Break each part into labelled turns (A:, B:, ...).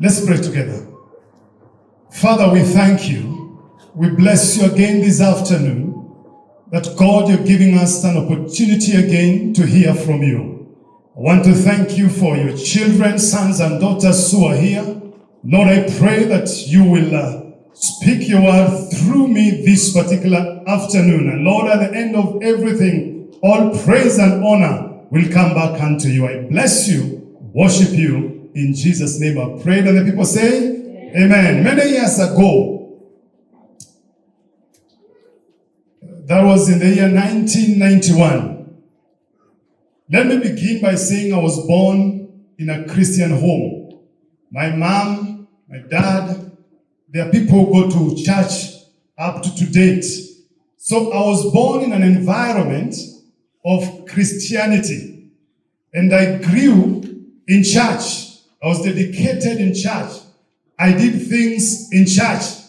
A: Let's pray together. Father, we thank you. We bless you again this afternoon. That God, you're giving us an opportunity again to hear from you. I want to thank you for your children, sons and daughters who are here. Lord, I pray that you will speak your word through me this particular afternoon. And Lord, at the end of everything, all praise and honor will come back unto you. I bless you, worship you. In Jesus' name I pray. And the people say, Amen. Many years ago, that was in the year 1991. Let me begin by saying I was born in a Christian home. My mom, my dad, there are people who go to church up to date. So I was born in an environment of Christianity. And I grew in church. I was dedicated in church. I did things in church.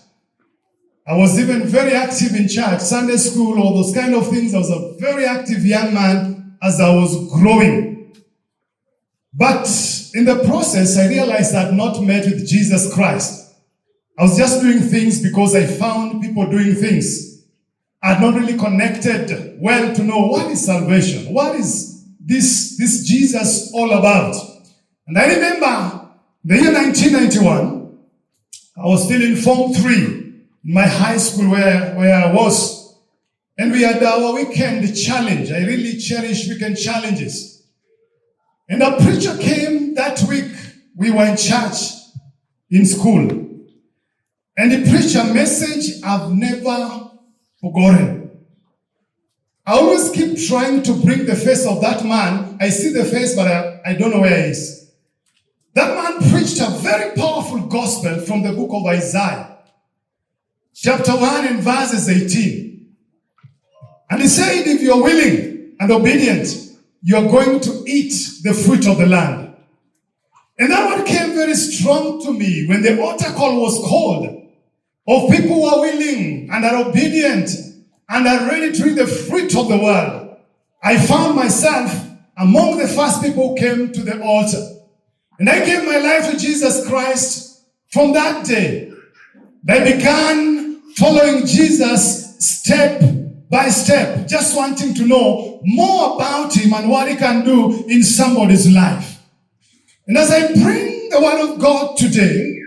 A: I was even very active in church, Sunday school, all those kind of things. I was a very active young man as I was growing. But in the process, I realized I had not met with Jesus Christ. I was just doing things because I found people doing things. I had not really connected well to know what is salvation. What is this Jesus all about? And I remember the year 1991, I was still in Form 3 in my high school where I was. And we had our weekend challenge. I really cherish weekend challenges. And a preacher came that week. We were in church in school. And he preached a message I've never forgotten. I always keep trying to bring the face of that man. I see the face, but I don't know where he is. That man preached a very powerful gospel from the book of Isaiah, chapter 1 and verses 18. And he said, if you're willing and obedient, you're going to eat the fruit of the land. And that one came very strong to me when the altar call was called of people who are willing and are obedient and are ready to eat the fruit of the world. I found myself among the first people who came to the altar. And I gave my life to Jesus Christ from that day. I began following Jesus step by step, just wanting to know more about him and what he can do in somebody's life. And as I bring the word of God today,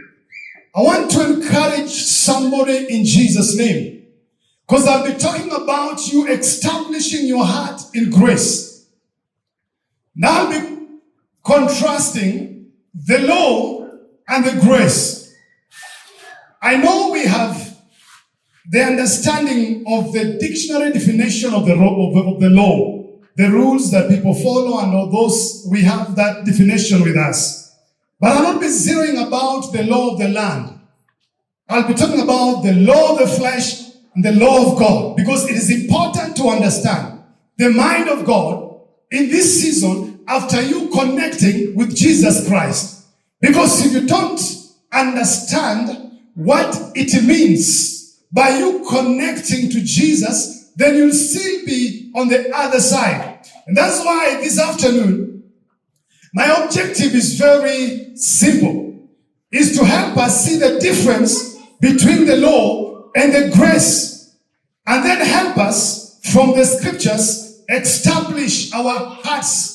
A: I want to encourage somebody in Jesus' name. Because I'll be talking about you establishing your heart in grace. Now I'll be contrasting the law and the grace. I know we have the understanding of the dictionary definition of the law, the rules that people follow, and all those, we have that definition with us. But I'll not be zeroing about the law of the land. I'll be talking about the law of the flesh and the law of God, because it is important to understand the mind of God in this season after you connecting with Jesus Christ. Because if you don't understand what it means by you connecting to Jesus, then you'll still be on the other side. And that's why this afternoon, my objective is very simple, is to help us see the difference between the law and the grace, and then help us from the scriptures establish our hearts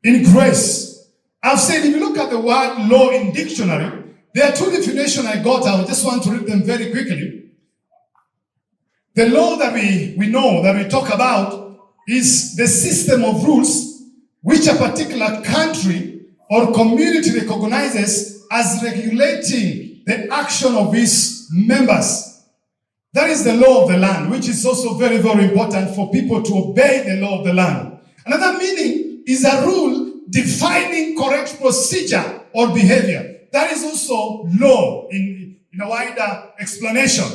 A: in grace. I've said, if you look at the word law in dictionary, there are two definitions I got. I just want to read them very quickly. The law that we know, that we talk about, is the system of rules which a particular country or community recognizes as regulating the action of its members. That is the law of the land, which is also very, very important for people to obey the law of the land. Another meaning is a rule defining correct procedure or behavior. That is also law in a wider explanation.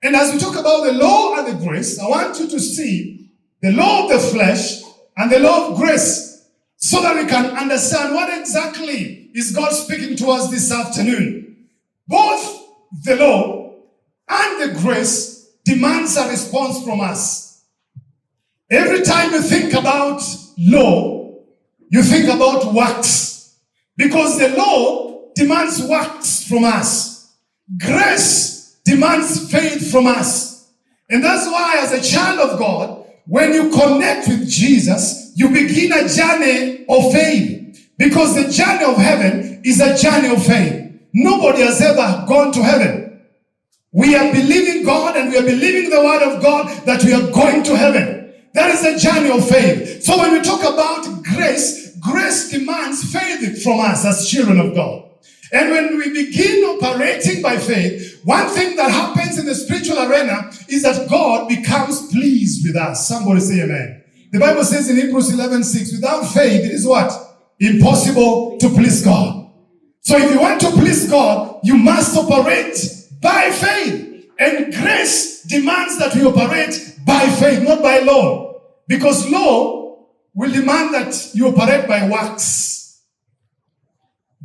A: And as we talk about the law and the grace, I want you to see the law of the flesh and the law of grace, so that we can understand what exactly is God speaking to us this afternoon. Both the law and the grace demands a response from us. Every time you think about law, you think about works. Because the law demands works from us. Grace demands faith from us. And that's why as a child of God, when you connect with Jesus, you begin a journey of faith. Because the journey of heaven is a journey of faith. Nobody has ever gone to heaven. We are believing God and we are believing the word of God that we are going to heaven. That is a journey of faith. So when we talk about grace, grace demands faith from us as children of God. And when we begin operating by faith, one thing that happens in the spiritual arena is that God becomes pleased with us. Somebody say amen. The Bible says in Hebrews 11:6, without faith it is what? Impossible to please God. So if you want to please God, you must operate by faith. And grace demands that we operate by faith, not by law. Because law will demand that you operate by works.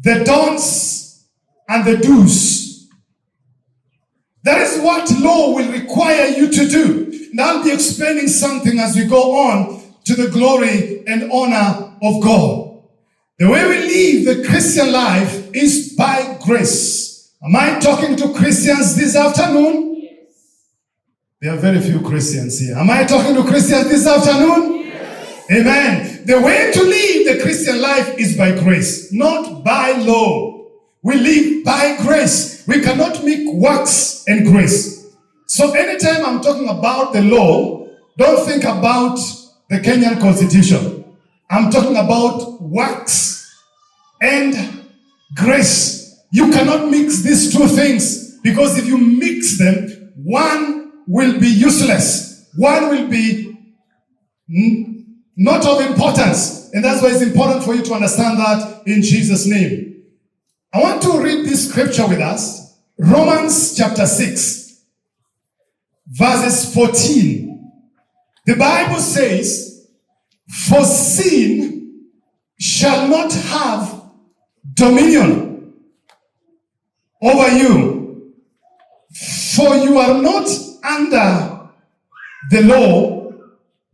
A: The don'ts and the do's. That is what law will require you to do. And I'll be explaining something as we go on to the glory and honor of God. The way we live the Christian life is by grace. Am I talking to Christians this afternoon? Yes. There are very few Christians here. Am I talking to Christians this afternoon? Yes. Amen. The way to live the Christian life is by grace, not by law. We live by grace. We cannot make works and grace. So anytime I'm talking about the law, don't think about the Kenyan Constitution. I'm talking about works and grace. You cannot mix these two things, because if you mix them, one will be useless. One will be not of importance. And that's why it's important for you to understand that in Jesus' name. I want to read this scripture with us. Romans chapter 6, verses 14. The Bible says, for sin shall not have dominion over you, for you are not under the law,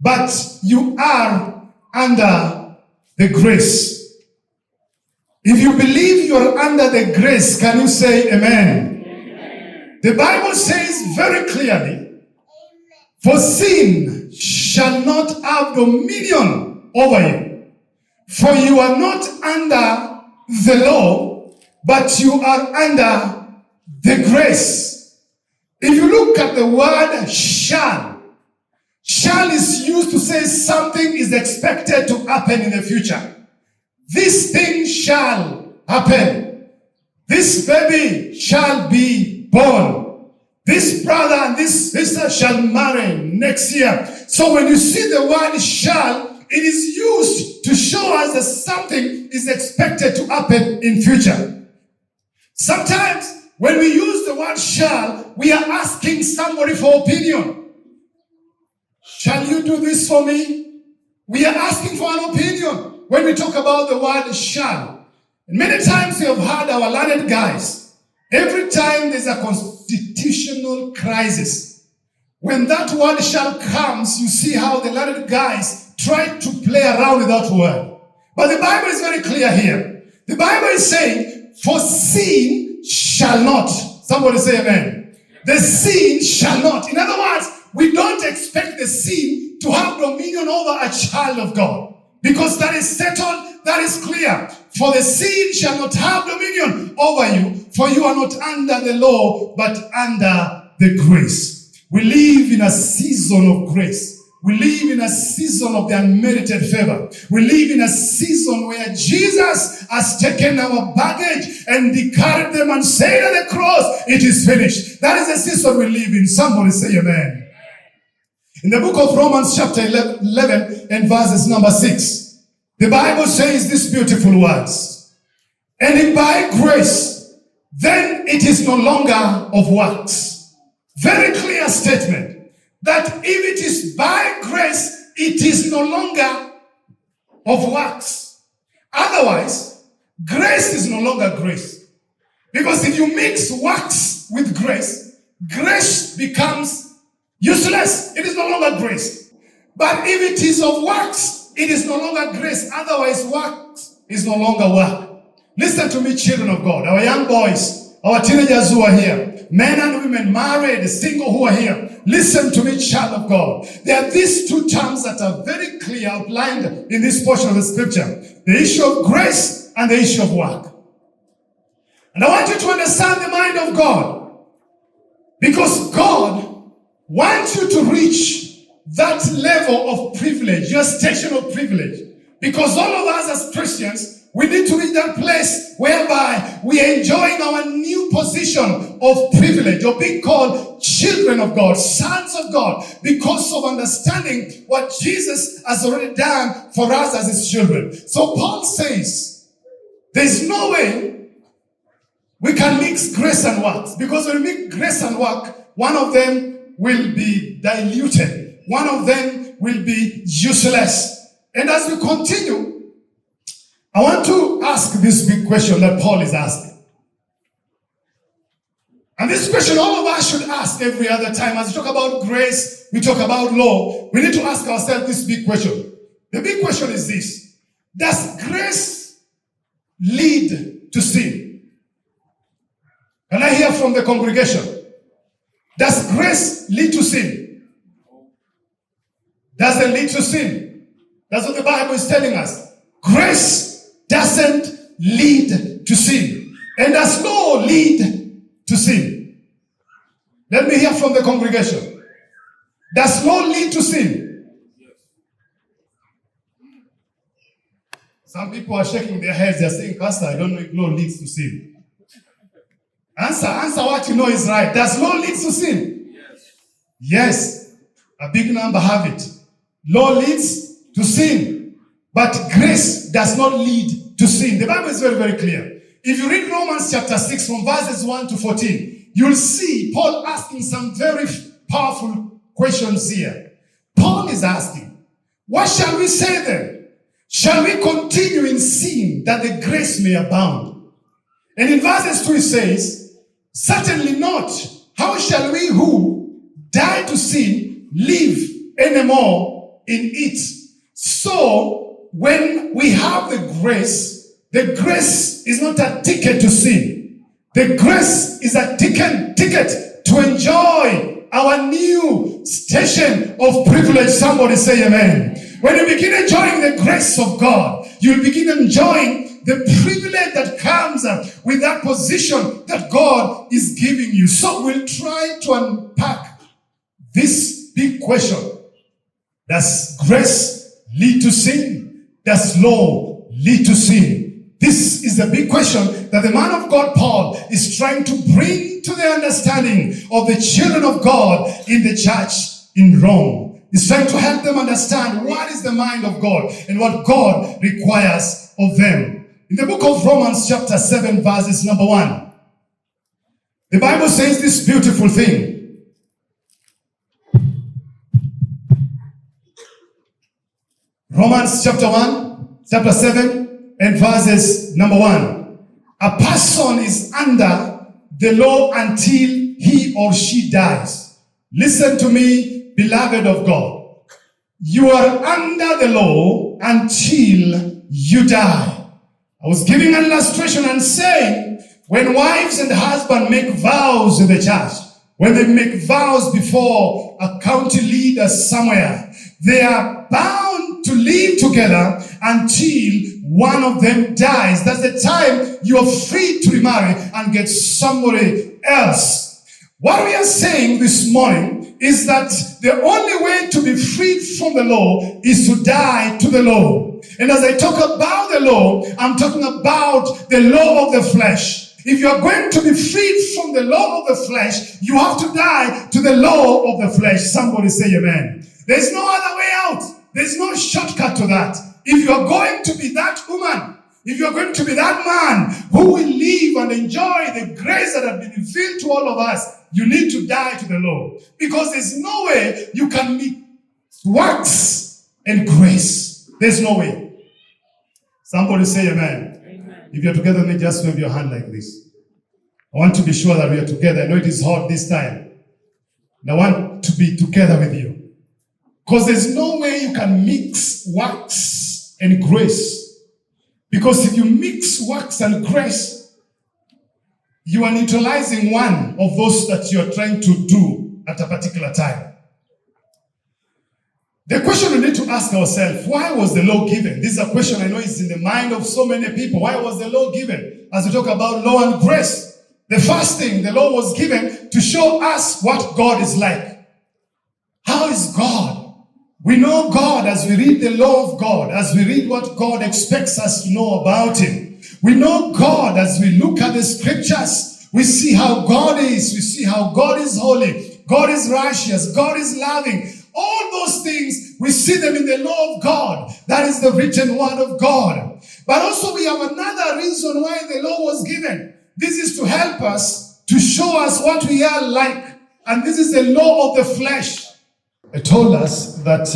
A: but you are under the grace. If you believe you are under the grace, can you say amen? Amen. The Bible says very clearly, for sin shall not have dominion over you. For you are not under the law, but you are under the grace. If you look at the word shall is used to say something is expected to happen in the future. This thing shall happen. This baby shall be born. This brother and this sister shall marry next year. So when you see the word shall, it is used to show us that something is expected to happen in future. Sometimes when we use the word shall, we are asking somebody for opinion. Shall you do this for me? We are asking for an opinion when we talk about the word shall. And many times we have heard our learned guys, every time there's a constitutional crisis, when that word shall comes, you see how the learned guys try to play around with that word. But the Bible is very clear here. The Bible is saying, for sin shall not. Somebody say amen. The sin shall not. In other words, we don't expect the sin to have dominion over a child of God, because that is settled, that is clear. For the sin shall not have dominion over you, for you are not under the law, but under the grace. We live in a season of grace. We live in a season of the unmerited favor. We live in a season where Jesus has taken our baggage and carried them and said at the cross, it is finished. That is the season we live in. Somebody say amen. In the book of Romans chapter 11 and verses number 6, the Bible says these beautiful words. And if by grace, then it is no longer of works. Very clear statement that if it is by grace, it is no longer of works. Otherwise, grace is no longer grace. Because if you mix works with grace, grace becomes useless. It is no longer grace. But if it is of works, it is no longer grace. Otherwise, works is no longer work. Listen to me, children of God, our young boys, our teenagers who are here, men and women, married, single who are here. Listen to me, child of God. There are these two terms that are very clear outlined in this portion of the scripture. The issue of grace and the issue of work. And I want you to understand the mind of God. Because God wants you to reach that level of privilege, your station of privilege. Because all of us as Christians, we need to reach that place whereby we are enjoying our new position of privilege, or being called children of God, sons of God, because of understanding what Jesus has already done for us as his children. So Paul says, there's no way we can mix grace and works, because when we mix grace and work, one of them will be diluted. One of them will be useless. And as we continue, I want to ask this big question that Paul is asking. And this question all of us should ask every other time. As we talk about grace, we talk about law, we need to ask ourselves this big question. The big question is this: does grace lead to sin? Can I hear from the congregation? Does grace lead to sin? Does it lead to sin? That's what the Bible is telling us. Grace doesn't lead to sin. And does law lead to sin? Let me hear from the congregation. Does law lead to sin? Some people are shaking their heads. They're saying, Pastor, I don't know if law leads to sin. Answer what you know is right. Does law lead to sin? Yes. A big number have it. Law leads to sin. But grace does not lead to sin. The Bible is very, very clear. If you read Romans chapter 6 from verses 1 to 14, you'll see Paul asking some very powerful questions here. Paul is asking, what shall we say then? Shall we continue in sin that the grace may abound? And in verses 2 it says, certainly not. How shall we who died to sin live anymore in it? So, when we have the grace is not a ticket to sin. The grace is a ticket to enjoy our new station of privilege. Somebody say amen. When you begin enjoying the grace of God, you'll begin enjoying the privilege that comes with that position that God is giving you. So we'll try to unpack this big question. Does grace lead to sin? Does law lead to sin? This is the big question that the man of God, Paul, is trying to bring to the understanding of the children of God in the church in Rome. He's trying to help them understand what is the mind of God and what God requires of them. In the book of Romans chapter 7 verses number 1, the Bible says this beautiful thing. Romans chapter 7 and verses number 1. A person is under the law until he or she dies. Listen to me, beloved of God. You are under the law until you die. I was giving an illustration and saying, when wives and husbands make vows in the church, when they make vows before a county leader somewhere, they are bound to live together until one of them dies. That's the time you are free to remarry and get somebody else. What we are saying this morning is that the only way to be freed from the law is to die to the law. And as I talk about the law, I'm talking about the law of the flesh. If you are going to be freed from the law of the flesh, you have to die to the law of the flesh. Somebody say amen. There's no other way out. There's no shortcut to that. If you are going to be that woman, if you are going to be that man who will live and enjoy the grace that has been revealed to all of us, you need to die to the law. Because there's no way you can meet works and grace. There's no way. Somebody say amen. Amen. If you're together with me, just wave your hand like this. I want to be sure that we are together. I know it is hot this time. And I want to be together with you. Because there's no way you can mix works and grace. Because if you mix works and grace, you are neutralizing one of those that you are trying to do at a particular time. The question we need to ask ourselves, why was the law given? This is a question I know is in the mind of so many people. Why was the law given? As we talk about law and grace, the first thing, the law was given to show us what God is like. How is God? We know God as we read the law of God, as we read what God expects us to know about Him. We know God as we look at the scriptures. We see how God is. We see how God is holy. God is righteous. God is loving. All those things, we see them in the law of God. That is the written word of God. But also we have another reason why the law was given. This is to help us, to show us what we are like. And this is the law of the flesh. It told us that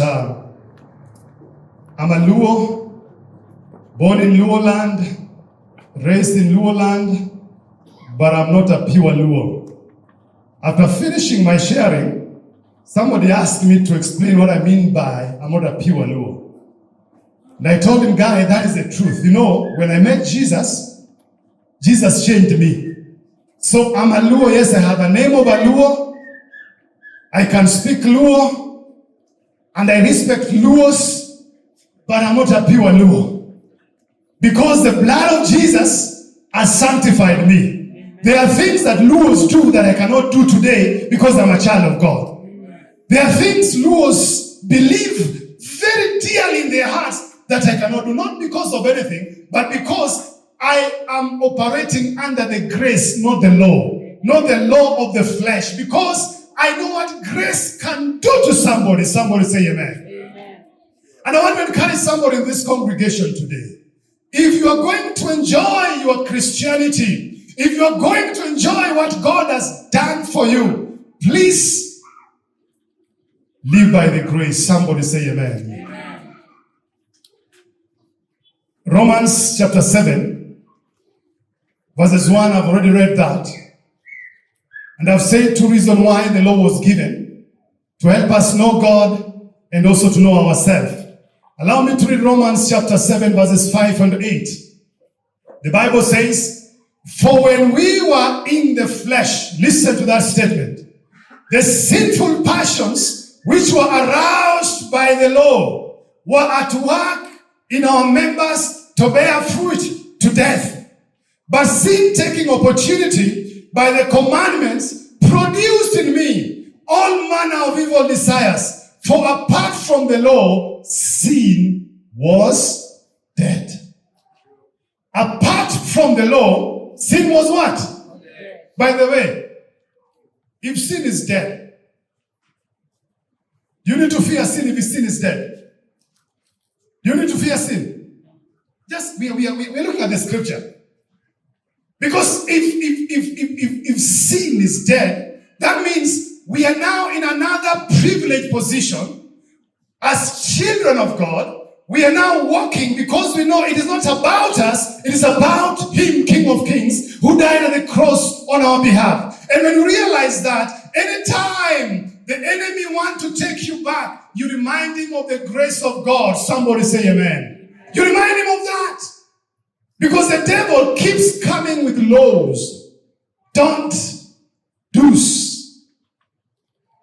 A: I'm a Luo, born in Luo land, raised in Luo land, but I'm not a pure Luo. After finishing my sharing, somebody asked me to explain what I mean by I'm not a pure Luo. And I told him, guy, that is the truth. You know, when I met Jesus, Jesus changed me. So I'm a Luo. Yes, I have a name of a Luo. I can speak Luo. And I respect Luos. But I'm not a pure Luo. Because the blood of Jesus has sanctified me. There are things that Luos do that I cannot do today because I'm a child of God. There are things Luos believe very dearly in their hearts that I cannot do, not because of anything, but because I am operating under the grace, not the law of the flesh, because I know what grace can do to somebody. Somebody say amen. Amen. And I want to encourage somebody in this congregation today. If you are going to enjoy your Christianity, if you are going to enjoy what God has done for you, please live by the grace. Somebody say amen. Amen. Romans chapter 7, verses 1, I've already read that. And I've said two reasons why the law was given. To help us know God and also to know ourselves. Allow me to read Romans chapter 7, verses 5 and 8. The Bible says, for when we were in the flesh, listen to that statement, the sinful passions which were aroused by the law were at work in our members to bear fruit to death. But sin, taking opportunity by the commandments, produced in me all manner of evil desires. For apart from the law, sin was dead. Apart from the law, sin was what? Dead. By the way, if sin is dead, you need to fear sin if sin is dead. You need to fear sin. Just we're looking at the scripture. Because if sin is dead, that means we are now in another privileged position. As children of God, we are now walking because we know it is not about us, it is about Him, King of Kings, who died on the cross on our behalf. And when you realize that, anytime the enemy wants to take you back, you remind him of the grace of God. Somebody say amen. You remind him of that. Because the devil keeps coming with laws. Don't do's.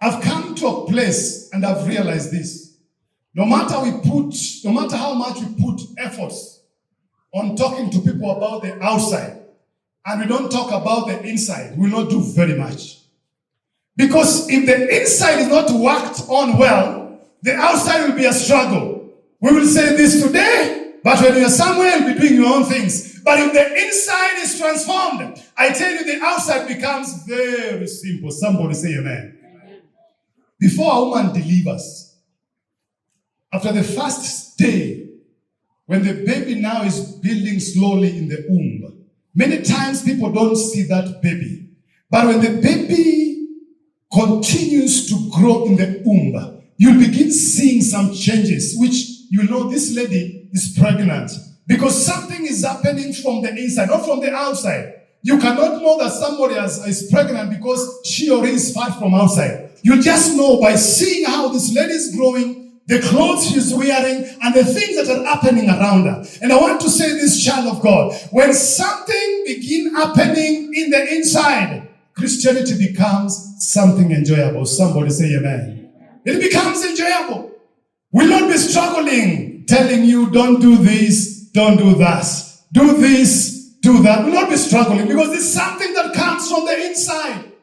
A: I've come to a place and I've realized this. No matter how much we put efforts on talking to people about the outside, and we don't talk about the inside, we will not do very much. Because if the inside is not worked on well, the outside will be a struggle. We will say this today, but when you're somewhere, you'll be doing your own things. But if the inside is transformed, I tell you, the outside becomes very simple. Somebody say amen. Amen. Before a woman delivers, after the first day, when the baby now is building slowly in the womb, many times people don't see that baby. But when the baby continues to grow in the womb, you'll begin seeing some changes, which you know this lady is pregnant. Because something is happening from the inside, not from the outside. You cannot know that somebody is pregnant because she or he is far from outside. You just know by seeing how this lady is growing, the clothes she's wearing, and the things that are happening around her. And I want to say this, child of God, when something begins happening in the inside, Christianity becomes something enjoyable. Somebody say amen. It becomes enjoyable. We'll not be struggling, telling you, don't do this, don't do that. Do this, do that. We'll not be struggling because it's something that comes from the inside.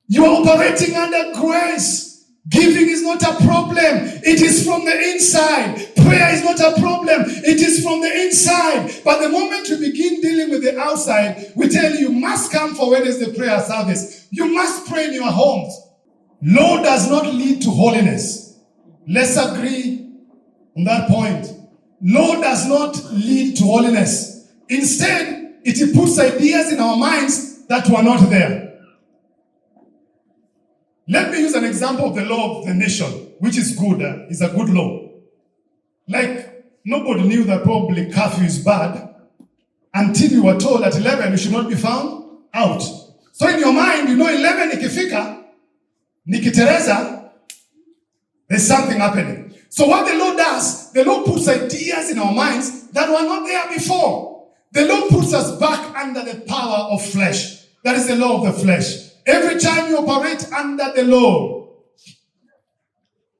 A: You are operating under grace. Giving is not a problem. It is from the inside. Prayer is not a problem. It is from the inside. But the moment you begin dealing with the outside, we tell you must come for Wednesday prayer service. You must pray in your homes. Law does not lead to holiness. Let's agree on that point. Law does not lead to holiness. Instead, it puts ideas in our minds that were not there. Let me use an example of the law of the nation, which is good. It's a good law. Like, nobody knew that probably curfew is bad until you were told at 11 you should not be found out. So in your mind, you know 11 ikifika, nikitereza, there's something happening. So what the law does, the law puts ideas in our minds that were not there before. The law puts us back under the power of flesh. That is the law of the flesh. Every time you operate under the law,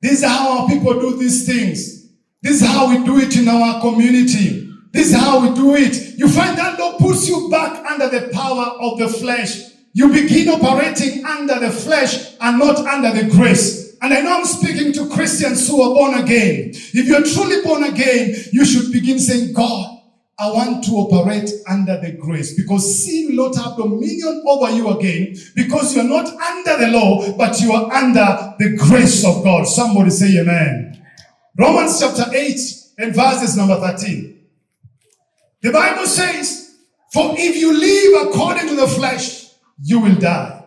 A: this is how our people do these things. This is how we do it in our community. This is how we do it. You find that law puts you back under the power of the flesh. You begin operating under the flesh and not under the grace. And I know I'm speaking to Christians who are born again. If you're truly born again, you should begin saying, God, I want to operate under the grace, because sin will not have dominion over you again, because you're not under the law, but you are under the grace of God. Somebody say amen. Romans chapter 8 and verses number 13. The Bible says, for if you live according to the flesh, you will die.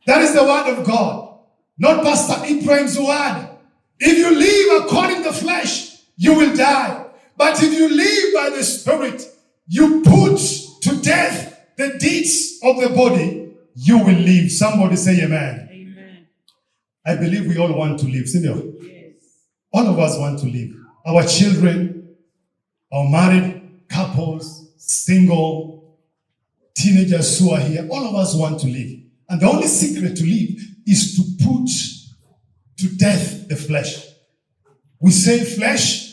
A: That is the word of God, not Pastor Ibrahim's word. If you live according to the flesh, you will die. But if you live by the Spirit, you put to death the deeds of the body, you will live. Somebody say amen. Amen. I believe we all want to live. Senior? Yes. All of us want to live. Our children, our married couples, single, teenagers who are here, all of us want to live. And the only secret to live is to put to death the flesh. We say flesh,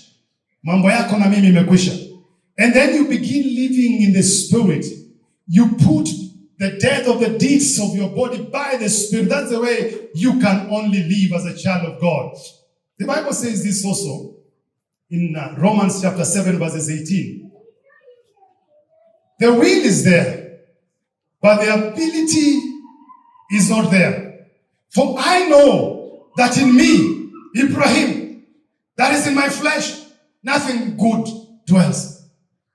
A: mambo yako na mimi imekwisha. And then you begin living in the Spirit. You put the death of the deeds of your body by the Spirit. That's the way you can only live as a child of God. The Bible says this also in Romans chapter 7 verses 18. The will is there, but the ability is not there. For I know that in me, Ibrahim, that is in my flesh, nothing good dwells.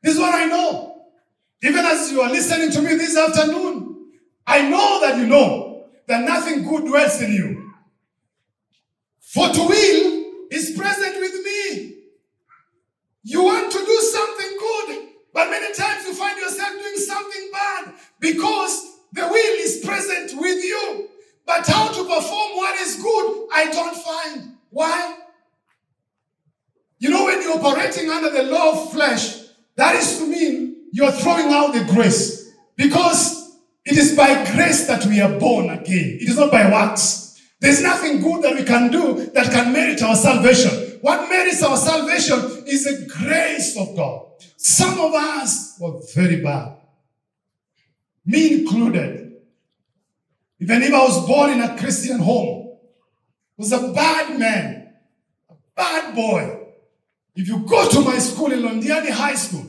A: This is what I know. Even as you are listening to me this afternoon, I know that you know that nothing good dwells in you. For to will is present with me. You want to do something good, but many times you find yourself doing something bad because the will is present with you. But how to perform what is good, I don't find. Why? You know, when you're operating under the law of flesh, that is to mean you're throwing out the grace. Because it is by grace that we are born again. It is not by works. There's nothing good that we can do that can merit our salvation. What merits our salvation is the grace of God. Some of us were very bad. Me included. Even if I was born in a Christian home, was a bad man, a bad boy. If you go to my school in Londiani High School,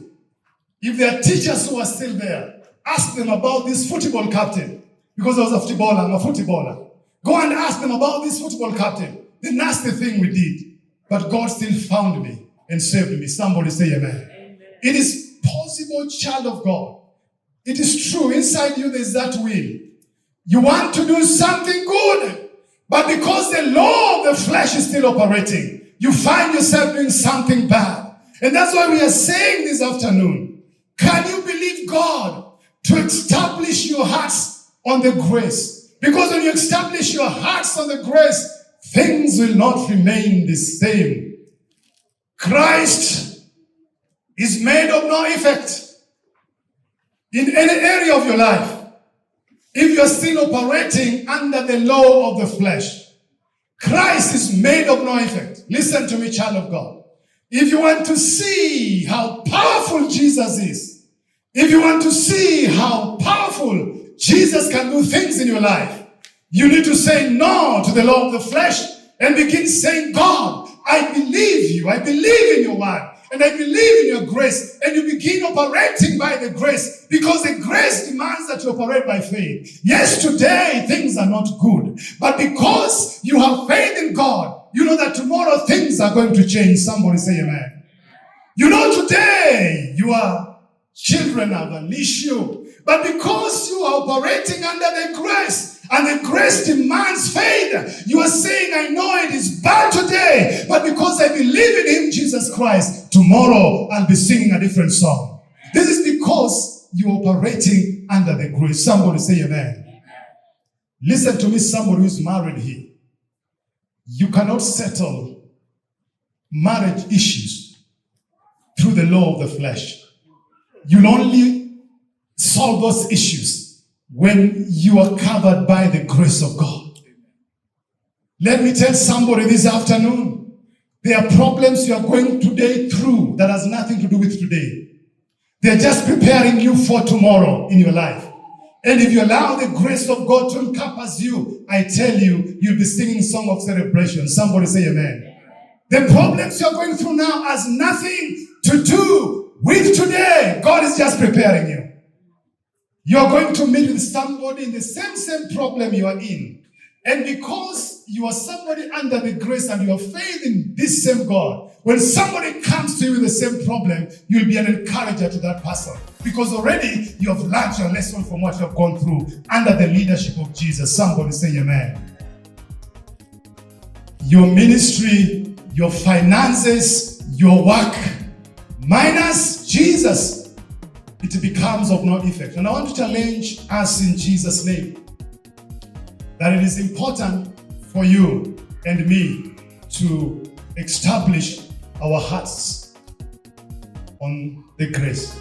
A: if there are teachers who are still there, ask them about this football captain. Because I was a footballer, I'm a footballer. Go and ask them about this football captain. The nasty thing we did. But God still found me and saved me. Somebody say amen. Amen. It is possible, child of God. It is true. Inside you, there's that will. You want to do something good. But because the law of the flesh is still operating, you find yourself doing something bad. And that's why we are saying this afternoon, can you believe God to establish your hearts on the grace? Because when you establish your hearts on the grace, things will not remain the same. Christ is made of no effect in any area of your life if you are still operating under the law of the flesh. Christ is made of no effect. Listen to me, child of God. If you want to see how powerful Jesus is, if you want to see how powerful Jesus can do things in your life, you need to say no to the law of the flesh and begin saying, God, I believe you. I believe in your word. And I believe in your grace. And you begin operating by the grace, because the grace demands that you operate by faith. Yes, today things are not good. But because you have faith in God, you know that tomorrow things are going to change. Somebody say amen. You know today your children have an issue. But because you are operating under the grace, and the grace demands faith, you are saying, I know it is bad today, but because I believe in him, Jesus Christ, tomorrow I'll be singing a different song. This is because you're operating under the grace. Somebody say amen. Listen to me, somebody who is married here. You cannot settle marriage issues through the law of the flesh. You'll only solve those issues when you are covered by the grace of God. Let me tell somebody this afternoon, there are problems you are going today through that has nothing to do with today. They're just preparing you for tomorrow in your life. And if you allow the grace of God to encompass you, I tell you, you'll be singing a song of celebration. Somebody say amen. The problems you're going through now has nothing to do with today. God is just preparing you. You're going to meet with somebody in the same problem you are in. And because you are somebody under the grace and you have faith in this same God, when somebody comes to you with the same problem, you'll be an encourager to that person. Because already you have learned your lesson from what you have gone through under the leadership of Jesus. Somebody say amen. Your ministry, your finances, your work, minus Jesus, it becomes of no effect. And I want to challenge us in Jesus' name that it is important for you and me to establish our hearts on the grace.